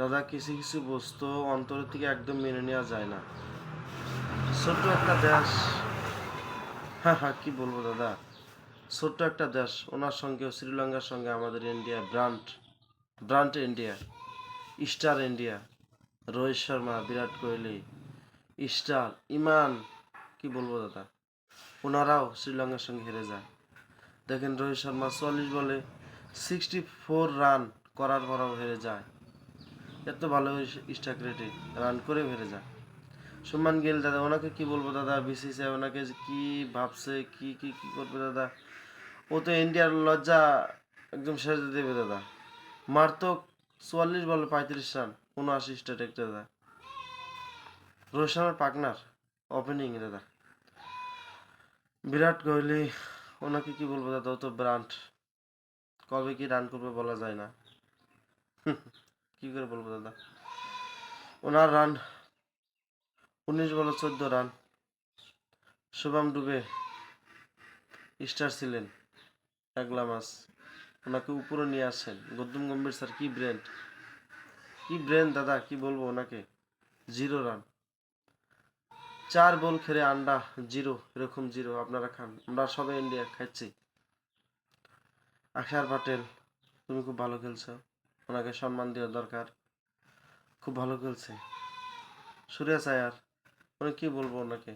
দাদা কিছু কিছু বস্তু অন্তর থেকে একদম মেনে নেওয়া যায় না। ছোট্ট একটা দেশ, হ্যাঁ হ্যাঁ কি বলবো দাদা, ছোট্ট একটা দেশ, ওনার সঙ্গে শ্রীলঙ্কার সঙ্গে আমাদের India brand India, star India, Rohit Sharma, Virat Kohli, star ইমান, কি বলবো দাদা, ওনারাও শ্রীলঙ্কার সঙ্গে হেরে যায়। দেখেন রোহিত শর্মা 44 বলে 64 রান করার পরও হেরে যায়। এত ভালো স্ট্রাইক রেটে রান করে হেরে যায়। শুভমান গিল দাদা, ওনাকে কি বলবো দাদা, বিসিসিআই ওনাকে কি ভাবছে, কি কি কি করবে দাদা, ও তো ইন্ডিয়ার লজ্জা একদম সেরে দেবে দাদা। মারতো 44 বলে 35 রান, 79 স্ট্রাইক দাদা। রোহিত শর্মার পার্টনার ওপেনিং দাদা। বিরাট কোহলি, ওনাকে কি বলবো দাদা, ও তো ব্রান্ড, কবে কি রান করবে বলা যায় না। কি করে বলবো দাদা, ওনার রান 19 বলে 14 রান। শুভম ডুবে স্টার ছিলেন, একলা মাস, ওনাকে উপরে নিয়ে আসেন। গৌতম গম্ভীর স্যার কি ব্রেন দাদা, কি বলবো ওনাকে। 0 রান, 4 বল খেলে আন্ডা 0, এরকম 0 আপনারা খান, আমরা সবাই ইন্ডিয়া খাচ্ছি। অক্ষর প্যাটেল, তুমি খুব ভালো খেলছো, ওনাকে সম্মান দেওয়া দরকার, খুব ভালো খেলছে। সুরেশ আয়ার, উনি কি বলবো ওনাকে,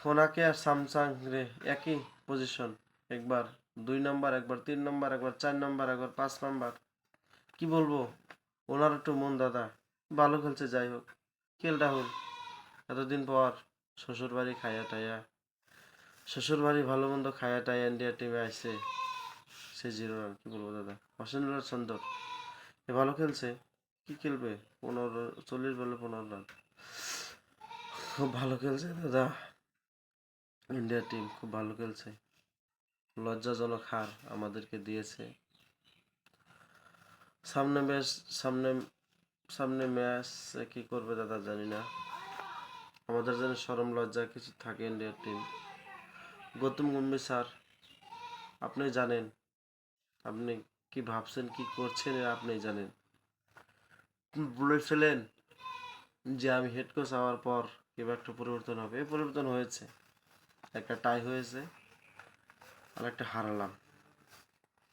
ওনাকে আর স্যামসাং রে একই পজিশন, একবার 2 নম্বর, একবার 3 নম্বর, একবার 4 নম্বর, একবার 5 নম্বর, কি বলবো। ওনার একটু মন দাদা, ভালো খেলছে। যাই হোক, কেল রাহুল এতদিন পর শ্বশুর বাড়ি খাইয়া টাইয়া, শ্বশুর বাড়ি ভালো মন্দ খাইয়া টাইয়া ইন্ডিয়া টিমে আসছে, সে 0 রান, কি বলবো দাদা। অসেন্দ্র সুন্দর এ ভালো খেলছে, কি খেলবে, 40 বলে 15 রান, খুব ভালো খেলছে দাদা। ইন্ডিয়া টিম খুব ভালো খেলছে, লজ্জাজনক হার আমাদেরকে দিয়েছে। সামনে ম্যাচ, সামনে ম্যাচ কি করবে দাদা জানি না, আমাদের যেন শরম লজ্জা কিছু থাকে ইন্ডিয়ার টিম। গৌতম গম্ভীর স্যার, আপনি জানেন, আপনি কি ভাবছেন, কি করছেন, আপনি জানেন। বলেছিলেন যে আমি হেড কোচ হওয়ার পর এবার একটা পরিবর্তন হবে, এই পরিবর্তন হয়েছে, একটা টাই হয়েছে আর একটা হারালাম।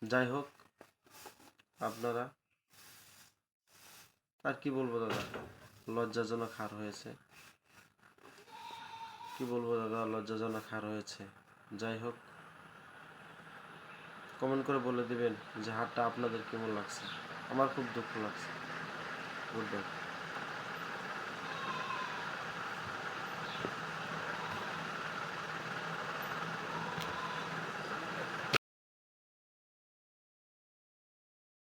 যাই হোক, আপনারা আর কি বলবো দাদা, লজ্জাজনক হার হয়েছে, কি বলবো দাদা, লজ্জাজনক হার হয়েছে। যাই হোক, কমেন্ট করে বলে দিবেন যে হারটা আপনাদের কেমন লাগছে। আমার খুব দুঃখ লাগছে। Good bye.